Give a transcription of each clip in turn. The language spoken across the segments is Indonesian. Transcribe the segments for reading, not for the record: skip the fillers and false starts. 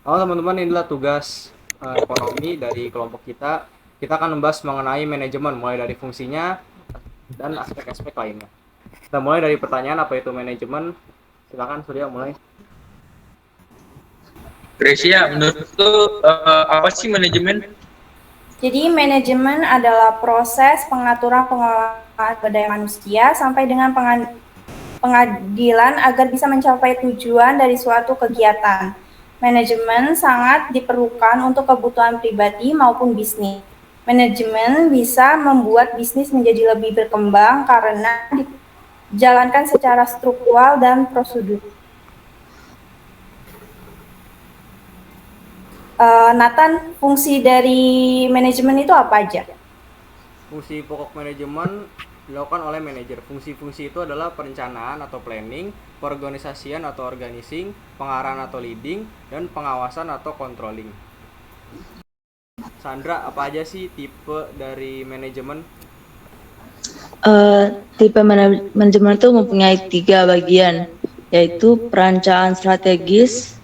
Halo teman-teman, inilah tugas ekonomi dari kelompok kita. Kita akan membahas mengenai manajemen, mulai dari fungsinya dan aspek-aspek lainnya. Kita mulai dari pertanyaan apa itu manajemen. Silakan Surya mulai. Gracia, menurut lu apa sih manajemen? Jadi manajemen adalah proses pengaturan pengelolaan sumber daya manusia sampai dengan pengadilan agar bisa mencapai tujuan dari suatu kegiatan. Manajemen sangat diperlukan untuk kebutuhan pribadi maupun bisnis. Manajemen bisa membuat bisnis menjadi lebih berkembang karena dijalankan secara struktural dan prosedur. Nathan, fungsi dari manajemen itu apa aja? Fungsi pokok manajemen dilakukan oleh manajer. Fungsi-fungsi itu adalah perencanaan atau planning, perorganisasian atau organizing, pengarahan atau leading, dan pengawasan atau controlling. Sandra, apa aja sih tipe dari manajemen? Tipe manajemen itu mempunyai 3 bagian, yaitu perencanaan strategis,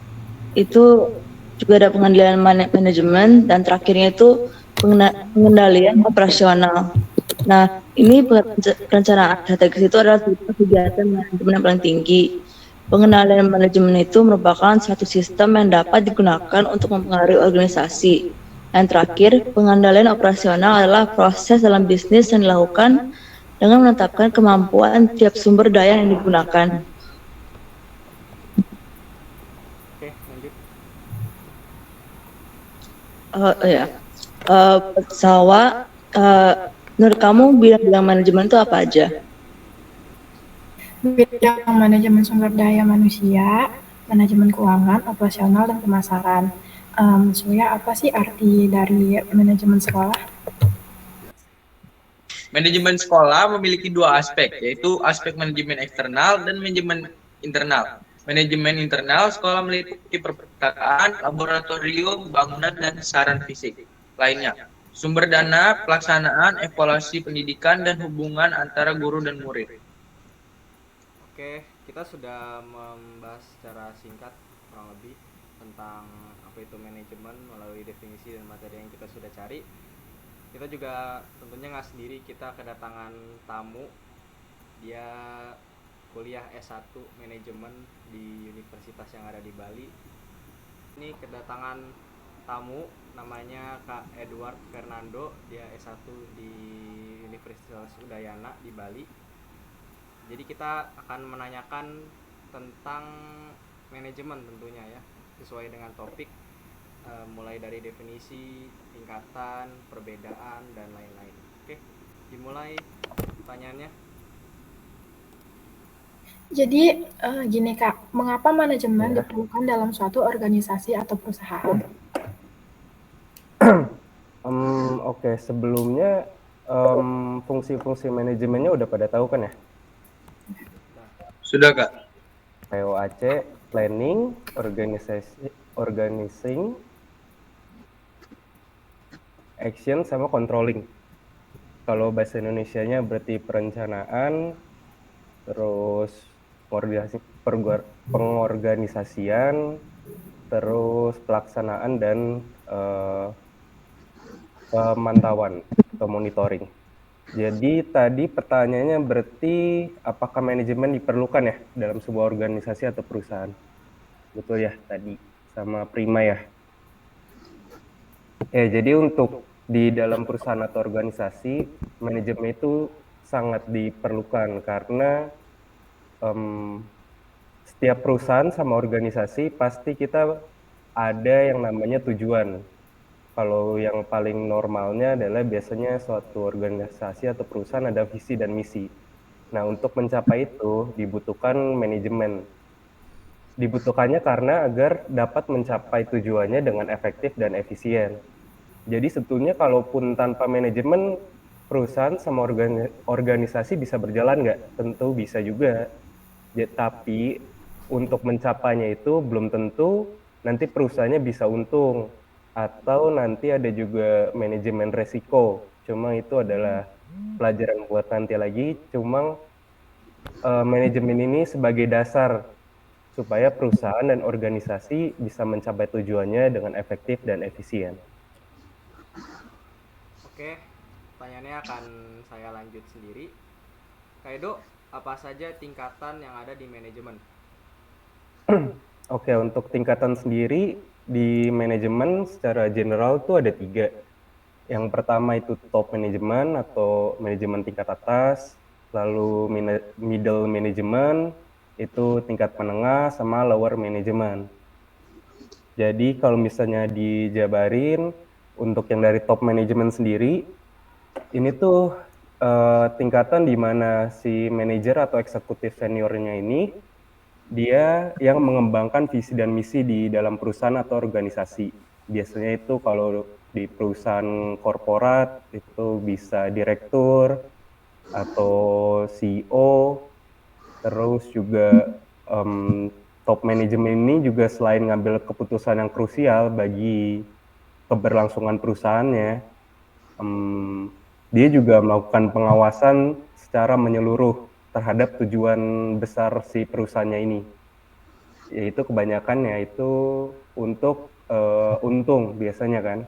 itu juga ada pengendalian manajemen, dan terakhirnya itu pengendalian operasional. Nah, ini perencanaan strategis itu adalah kegiatan manajemen yang paling tinggi. Pengendalian manajemen itu merupakan satu sistem yang dapat digunakan untuk mempengaruhi organisasi. Yang terakhir, pengendalian operasional adalah proses dalam bisnis yang dilakukan dengan menetapkan kemampuan tiap sumber daya yang digunakan. Oke, lanjut. Ya, Salwa, menurut kamu bidang manajemen itu apa aja? Bidang manajemen sumber daya manusia, manajemen keuangan, operasional, dan pemasaran. Surya, apa sih arti dari manajemen sekolah? Manajemen sekolah memiliki dua aspek, yaitu aspek manajemen eksternal dan manajemen internal. Manajemen internal, sekolah meliputi perpustakaan, laboratorium, bangunan, dan saran fisik lainnya. Sumber dana, pelaksanaan, evaluasi pendidikan, dan hubungan antara guru dan murid. Oke, kita sudah membahas secara singkat kurang lebih tentang apa itu manajemen melalui definisi dan materi yang kita sudah cari. Kita juga tentunya nggak sendiri, kita kedatangan tamu. Dia kuliah S1 manajemen di universitas yang ada di Bali. Ini kedatangan tamu namanya Kak Edward Fernando, dia S1 di Universitas Udayana di Bali. Jadi kita akan menanyakan tentang manajemen tentunya ya, sesuai dengan topik, mulai dari definisi, tingkatan, perbedaan, dan lain-lain. Oke, dimulai pertanyaannya. Jadi gini Kak, mengapa manajemen diperlukan dalam suatu organisasi atau perusahaan? Oke, sebelumnya fungsi-fungsi manajemennya udah pada tahu kan ya? Sudah, Kak? POAC, planning, organizing, action, sama controlling. Kalau bahasa Indonesianya berarti perencanaan, terus pengorganisasian, terus pelaksanaan, dan pemantauan atau monitoring. Jadi tadi pertanyaannya berarti apakah manajemen diperlukan ya dalam sebuah organisasi atau perusahaan? Betul ya tadi sama Prima ya. Jadi untuk di dalam perusahaan atau organisasi, manajemen itu sangat diperlukan karena setiap perusahaan sama organisasi pasti kita ada yang namanya tujuan. Kalau yang paling normalnya adalah biasanya suatu organisasi atau perusahaan ada visi dan misi. Nah, untuk mencapai itu dibutuhkan manajemen. Dibutuhkannya karena agar dapat mencapai tujuannya dengan efektif dan efisien. Jadi sebetulnya kalaupun tanpa manajemen, perusahaan sama organisasi bisa berjalan nggak? Tentu bisa juga. Tapi untuk mencapainya itu belum tentu nanti perusahaannya bisa untung. Atau nanti ada juga manajemen resiko. Cuma itu adalah pelajaran buat nanti lagi. Cuma manajemen ini sebagai dasar supaya perusahaan dan organisasi bisa mencapai tujuannya dengan efektif dan efisien. Oke, pertanyaannya akan saya lanjut sendiri. Kak Edo, apa saja tingkatan yang ada di manajemen? Oke, untuk tingkatan sendiri di manajemen secara general tuh ada 3. Yang pertama itu top manajemen atau manajemen tingkat atas, lalu middle management itu tingkat menengah, sama lower management. Jadi kalau misalnya dijabarin untuk yang dari top management sendiri, ini tuh tingkatan di mana si manajer atau eksekutif seniornya ini dia yang mengembangkan visi dan misi di dalam perusahaan atau organisasi. Biasanya itu kalau di perusahaan korporat itu bisa direktur atau CEO. Terus juga top manajemen ini juga selain ngambil keputusan yang krusial bagi keberlangsungan perusahaannya, dia juga melakukan pengawasan secara menyeluruh terhadap tujuan besar si perusahaannya ini. Yaitu kebanyakan yaitu untuk untung biasanya kan.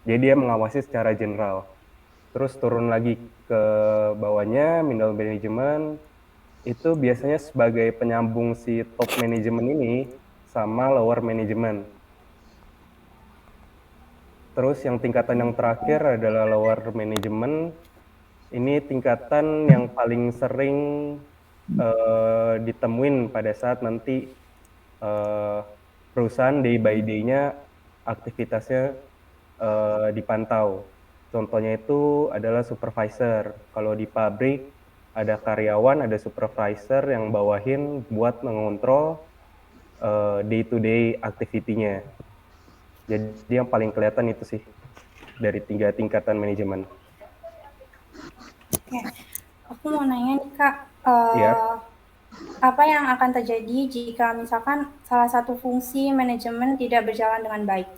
Jadi dia mengawasi secara general. Terus turun lagi ke bawahnya, middle management, itu biasanya sebagai penyambung si top management ini sama lower management. Terus yang tingkatan yang terakhir adalah lower management. Ini tingkatan yang paling sering ditemuin pada saat nanti perusahaan day by day-nya aktivitasnya dipantau. Contohnya itu adalah supervisor. Kalau di pabrik ada karyawan, ada supervisor yang bawahin buat mengontrol day to day activity-nya. Jadi yang paling kelihatan itu sih dari 3 tingkatan manajemen. Oke, aku mau nanya nih Kak, Iya. apa yang akan terjadi jika misalkan salah satu fungsi manajemen tidak berjalan dengan baik?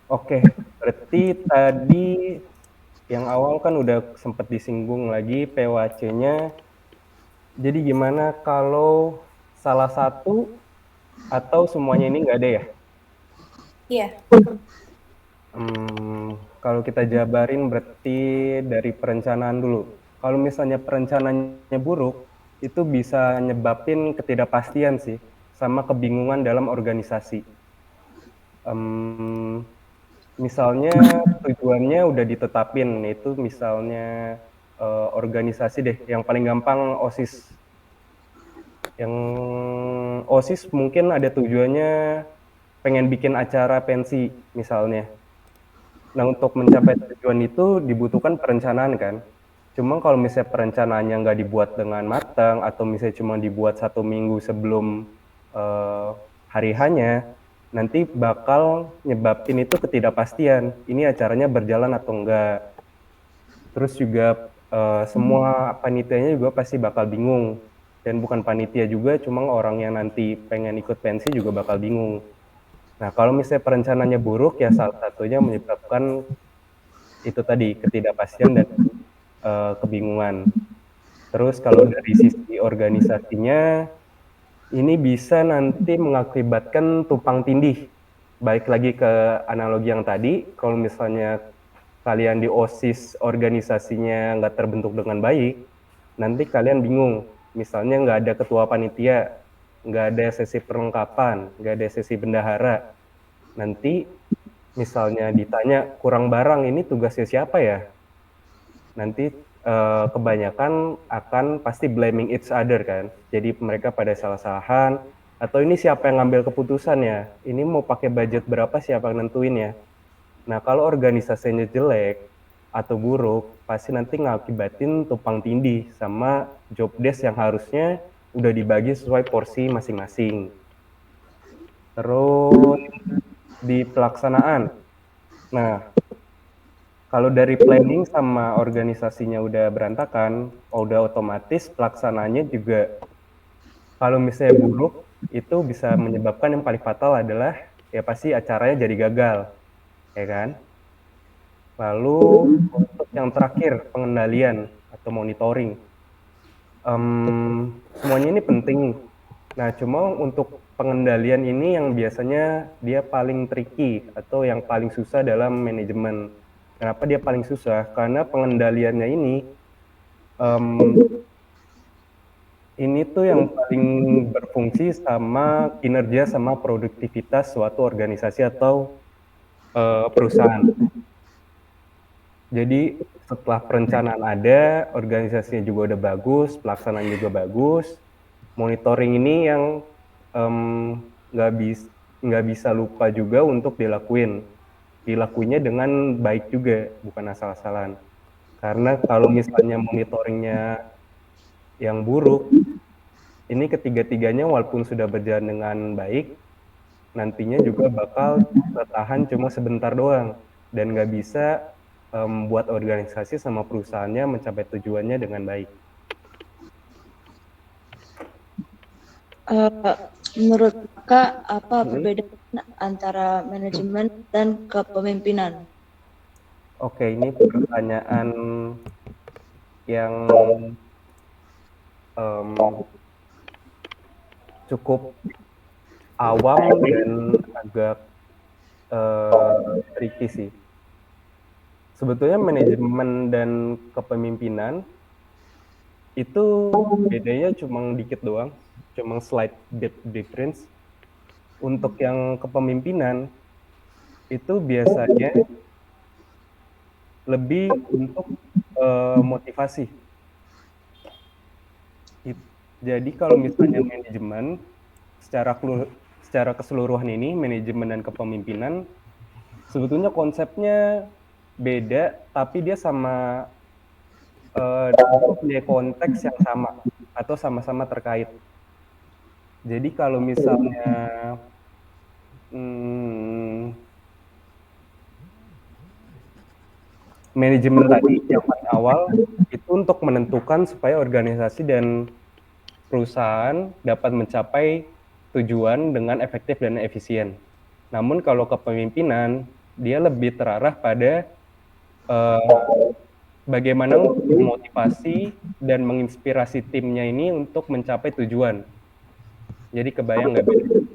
Oke, berarti tadi yang awal kan udah sempat disinggung lagi PWC-nya. Jadi gimana kalau salah satu atau semuanya ini nggak ada ya? Iya. Kalau kita jabarin berarti dari perencanaan dulu. Kalau misalnya perencanaannya buruk, itu bisa nyebabin ketidakpastian sih, sama kebingungan dalam organisasi. Misalnya tujuannya udah ditetapin, itu misalnya organisasi deh, yang paling gampang OSIS. Yang OSIS mungkin ada tujuannya pengen bikin acara pensi misalnya. Nah, untuk mencapai tujuan itu dibutuhkan perencanaan kan. Cuma kalau misalnya perencanaannya nggak dibuat dengan matang atau misalnya cuma dibuat 1 minggu sebelum hari hanya, nanti bakal nyebabin itu ketidakpastian. Ini acaranya berjalan atau enggak. Terus juga semua panitianya juga pasti bakal bingung. Dan bukan panitia juga, cuma orang yang nanti pengen ikut pensi juga bakal bingung. Nah, kalau misalnya perencanaannya buruk, ya salah satunya menyebabkan itu tadi, ketidakpastian dan kebingungan. Terus kalau dari sisi organisasinya, ini bisa nanti mengakibatkan tumpang tindih. Baik lagi ke analogi yang tadi, kalau misalnya kalian di OSIS organisasinya nggak terbentuk dengan baik, nanti kalian bingung. Misalnya nggak ada ketua panitia, nggak ada sesi perlengkapan, nggak ada sesi bendahara. Nanti misalnya ditanya kurang barang, ini tugasnya siapa ya? Nanti kebanyakan akan pasti blaming each other kan. Jadi mereka pada salah-salahan, atau ini siapa yang ngambil keputusan ya? Ini mau pakai budget berapa, siapa yang nentuin ya? Nah, kalau organisasinya jelek atau buruk, pasti nanti ngakibatin tumpang tindih sama job desk yang harusnya udah dibagi sesuai porsi masing-masing. Terus di pelaksanaan. Nah, kalau dari planning sama organisasinya udah berantakan, udah otomatis pelaksanaannya juga kalau misalnya buruk, itu bisa menyebabkan yang paling fatal adalah ya pasti acaranya jadi gagal, ya kan? Lalu untuk yang terakhir, pengendalian atau monitoring. Semuanya ini penting, Nah, cuma untuk pengendalian ini yang biasanya dia paling tricky atau yang paling susah dalam manajemen. Kenapa dia paling susah? Karena pengendaliannya ini tuh yang paling berfungsi sama kinerja sama produktivitas suatu organisasi atau perusahaan. Jadi setelah perencanaan ada, organisasinya juga udah bagus, pelaksanaan juga bagus, monitoring ini yang nggak bisa lupa juga untuk dilakuinnya dengan baik juga, bukan asal-asalan. Karena kalau misalnya monitoringnya yang buruk, ini ketiga-tiganya walaupun sudah berjalan dengan baik, nantinya juga bakal bertahan cuma sebentar doang dan nggak bisa buat organisasi sama perusahaannya mencapai tujuannya dengan baik. Menurut Kakak, apa perbedaan antara manajemen dan kepemimpinan? Oke, ini pertanyaan yang cukup awam dan agak tricky sih. Sebetulnya manajemen dan kepemimpinan itu bedanya cuma dikit doang, cuma slight bit difference. Untuk yang kepemimpinan itu biasanya lebih untuk motivasi. Jadi kalau misalnya manajemen secara keseluruhan ini, manajemen dan kepemimpinan sebetulnya konsepnya beda, tapi dia sama punya konteks yang sama atau sama-sama terkait. Jadi kalau misalnya manajemen tadi yang paling awal itu untuk menentukan supaya organisasi dan perusahaan dapat mencapai tujuan dengan efektif dan efisien. Namun kalau kepemimpinan, dia lebih terarah pada bagaimana untuk memotivasi dan menginspirasi timnya ini untuk mencapai tujuan. Jadi kebayang nggak beda?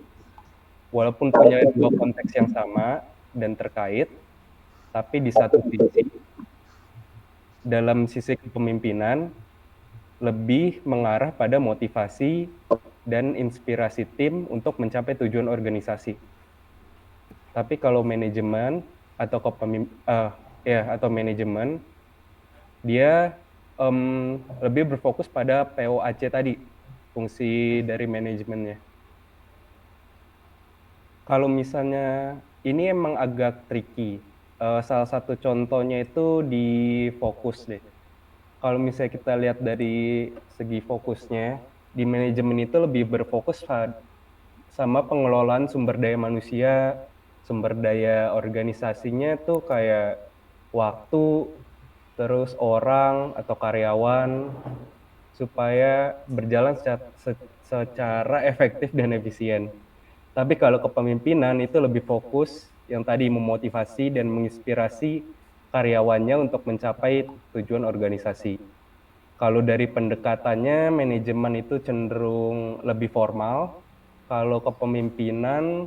Walaupun punya dua konteks yang sama dan terkait, tapi di satu sisi, dalam sisi kepemimpinan, lebih mengarah pada motivasi dan inspirasi tim untuk mencapai tujuan organisasi. Tapi kalau manajemen atau manajemen, dia lebih berfokus pada POAC tadi, fungsi dari manajemennya. Kalau misalnya ini emang agak tricky. Salah satu contohnya itu di fokus deh. Kalau misalnya kita lihat dari segi fokusnya, di manajemen itu lebih berfokus sama pengelolaan sumber daya manusia, sumber daya organisasinya tuh kayak waktu, terus orang atau karyawan, supaya berjalan secara efektif dan efisien. Tapi kalau kepemimpinan itu lebih fokus yang tadi memotivasi dan menginspirasi karyawannya untuk mencapai tujuan organisasi. Kalau dari pendekatannya, manajemen itu cenderung lebih formal. Kalau kepemimpinan,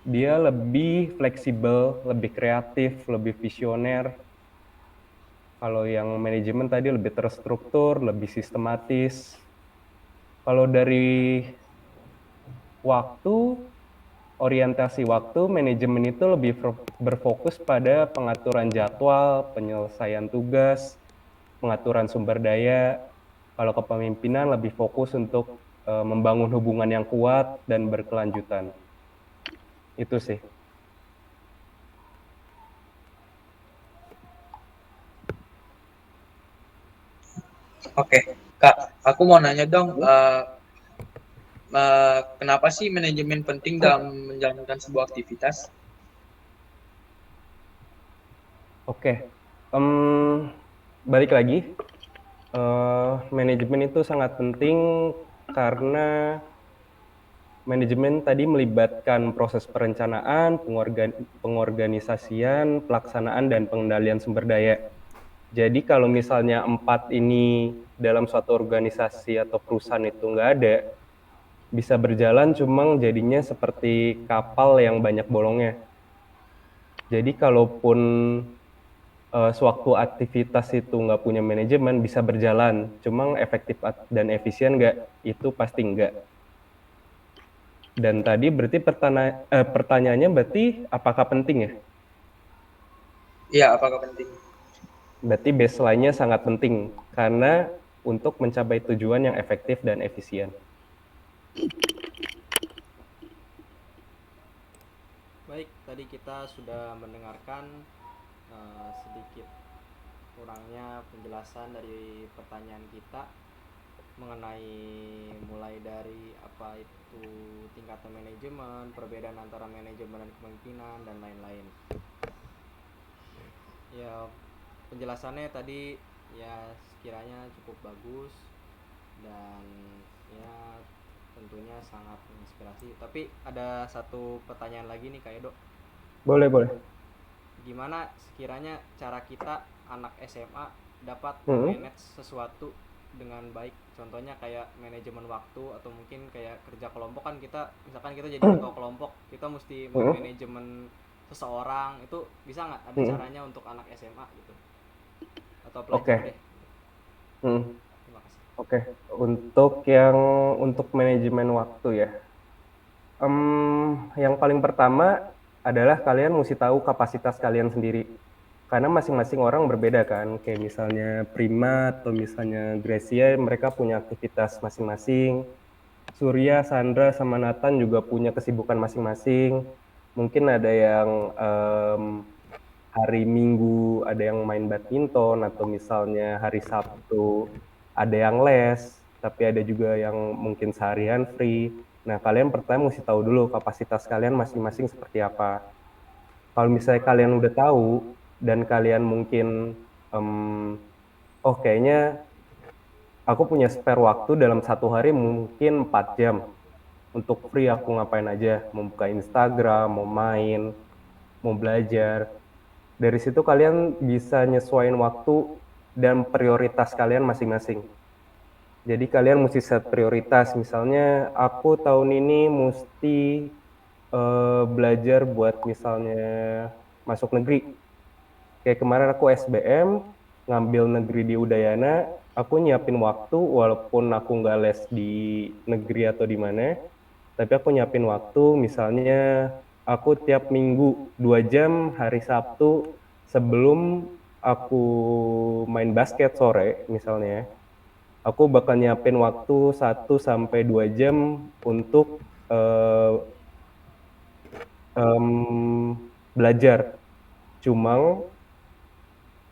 dia lebih fleksibel, lebih kreatif, lebih visioner. Kalau yang manajemen tadi lebih terstruktur, lebih sistematis. Kalau dari waktu, orientasi waktu, manajemen itu lebih berfokus pada pengaturan jadwal, penyelesaian tugas, pengaturan sumber daya. Kalau kepemimpinan lebih fokus untuk membangun hubungan yang kuat dan berkelanjutan. Itu sih. Oke, Kak, aku mau nanya dong, kenapa sih manajemen penting dalam menjalankan sebuah aktivitas? Oke, balik lagi, manajemen itu sangat penting karena manajemen tadi melibatkan proses perencanaan, pengorganisasian, pelaksanaan, dan pengendalian sumber daya. Jadi kalau misalnya 4 ini dalam suatu organisasi atau perusahaan itu nggak ada, bisa berjalan cuma jadinya seperti kapal yang banyak bolongnya. Jadi kalaupun sewaktu aktivitas itu nggak punya manajemen bisa berjalan, cuma efektif dan efisien nggak, itu pasti nggak. Dan tadi berarti pertanyaannya berarti apakah penting ya? Iya, apakah penting? Berarti baseline-nya sangat penting karena untuk mencapai tujuan yang efektif dan efisien. Baik, tadi kita sudah mendengarkan sedikit kurangnya penjelasan dari pertanyaan kita mengenai mulai dari apa itu tingkatan manajemen, perbedaan antara manajemen dan kepemimpinan, dan lain-lain. Ya, penjelasannya tadi ya sekiranya cukup bagus dan ya tentunya sangat menginspirasi. Tapi ada satu pertanyaan lagi nih Kak Edo. Boleh. Gimana sekiranya cara kita anak SMA dapat Mhm. manage sesuatu dengan baik? Contohnya kayak manajemen waktu atau mungkin kayak kerja kelompok kan kita misalkan kita jadi ketua kelompok, kita mesti manajemen seseorang, itu bisa nggak ada caranya untuk anak SMA gitu? Atau pelajar deh. Terima kasih. Oke, untuk manajemen waktu ya. Yang paling pertama adalah kalian mesti tahu kapasitas kalian sendiri. Karena masing-masing orang berbeda kan. Kayak misalnya Prima atau misalnya Gracia, mereka punya aktivitas masing-masing. Surya, Sandra, sama Nathan juga punya kesibukan masing-masing. Mungkin ada yang hari Minggu ada yang main badminton, atau misalnya hari Sabtu ada yang les, tapi ada juga yang mungkin seharian free. Nah, kalian pertama mesti tahu dulu kapasitas kalian masing-masing seperti apa. Kalau misalnya kalian udah tahu dan kalian mungkin kayaknya aku punya spare waktu dalam satu hari mungkin 4 jam untuk free, aku ngapain aja, mau buka Instagram, mau main, mau belajar. Dari situ kalian bisa nyesuaiin waktu dan prioritas kalian masing-masing. Jadi kalian mesti set prioritas. Misalnya aku tahun ini mesti belajar buat misalnya masuk negeri. Kayak kemarin aku SBM, ngambil negeri di Udayana, aku nyiapin waktu walaupun aku nggak les di negeri atau di mana, tapi aku nyiapin waktu misalnya aku tiap minggu 2 jam hari Sabtu sebelum aku main basket sore misalnya, aku bakal nyiapin waktu 1-2 jam untuk belajar. Cuma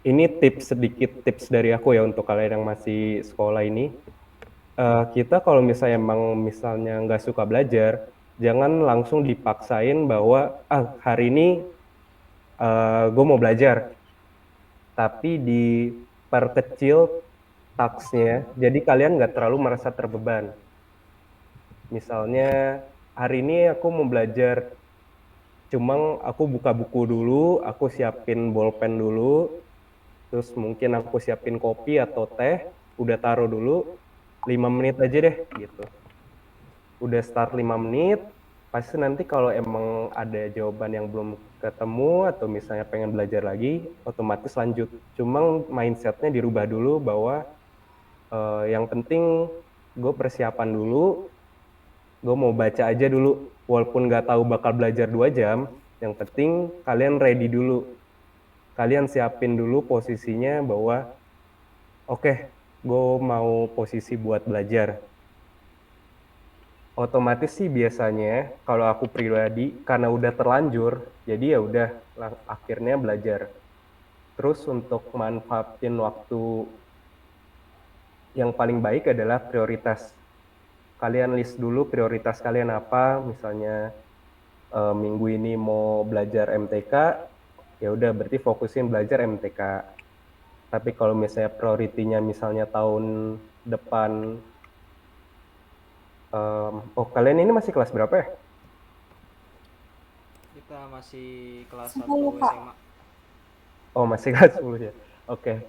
ini sedikit tips dari aku ya untuk kalian yang masih sekolah ini. Kita kalau misalnya emang misalnya nggak suka belajar, jangan langsung dipaksain bahwa hari ini gue mau belajar, tapi diperkecil tasknya, jadi kalian nggak terlalu merasa terbeban. Misalnya hari ini aku mau belajar, cuma aku buka buku dulu, aku siapin bolpen dulu, terus mungkin aku siapin kopi atau teh, udah taruh dulu, 5 menit aja deh gitu. Udah start 5 menit, pasti nanti kalau emang ada jawaban yang belum ketemu atau misalnya pengen belajar lagi, otomatis lanjut. Cuma mindsetnya dirubah dulu bahwa yang penting gue persiapan dulu, gue mau baca aja dulu, walaupun nggak tahu bakal belajar 2 jam, yang penting kalian ready dulu. Kalian siapin dulu posisinya bahwa oke, gue mau posisi buat belajar. Otomatis sih biasanya kalau aku pribadi karena udah terlanjur, jadi ya udah akhirnya belajar. Terus untuk manfaatin waktu yang paling baik adalah prioritas. Kalian list dulu prioritas kalian apa, misalnya minggu ini mau belajar MTK, ya udah berarti fokusin belajar MTK. Tapi kalau misalnya prioritinya misalnya tahun depan, kalian ini masih kelas berapa ya? Kita masih kelas 1 10, Kak. SMA. Oh, masih kelas 10 ya. Oke.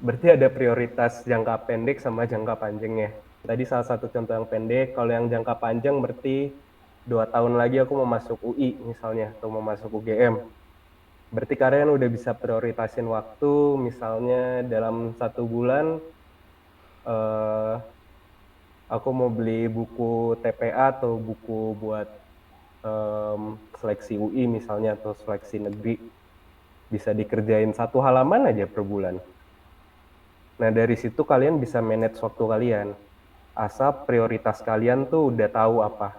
berarti ada prioritas jangka pendek sama jangka panjangnya. Tadi salah satu contoh yang pendek, kalau yang jangka panjang berarti 2 tahun lagi aku mau masuk UI misalnya, atau mau masuk UGM. Berarti kalian udah bisa prioritasin waktu, misalnya dalam 1 bulan, aku mau beli buku TPA atau buku buat seleksi UI misalnya, atau seleksi negeri. Bisa dikerjain 1 halaman aja per bulan. Nah, dari situ kalian bisa manage waktu kalian. Asal prioritas kalian tuh udah tahu apa.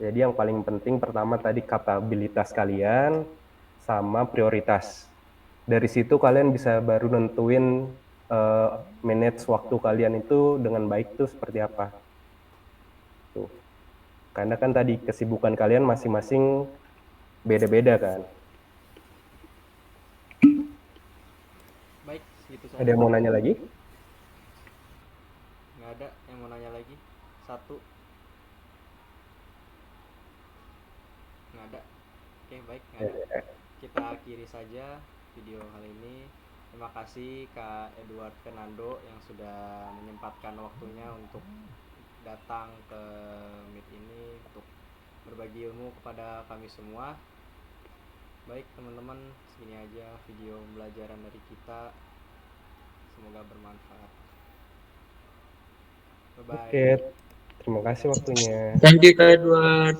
Jadi yang paling penting pertama tadi kapabilitas kalian sama prioritas. Dari situ kalian bisa baru nentuin manage waktu kalian itu dengan baik tuh seperti apa. Tuh. Karena kan tadi kesibukan kalian masing-masing beda-beda kan. Baik, segitu saja. Ada yang mau nanya lagi? Nggak ada yang mau nanya lagi. Satu. Nggak ada. Oke, baik, nggak ada. Kita akhiri saja video kali ini. Terima kasih Kak Edward Fernando yang sudah menyempatkan waktunya untuk datang ke Meet ini untuk berbagi ilmu kepada kami semua. Baik teman-teman, segini aja video pembelajaran dari kita. Semoga bermanfaat. Bye-bye. Oke, terima kasih waktunya. Thank you Kak Edward.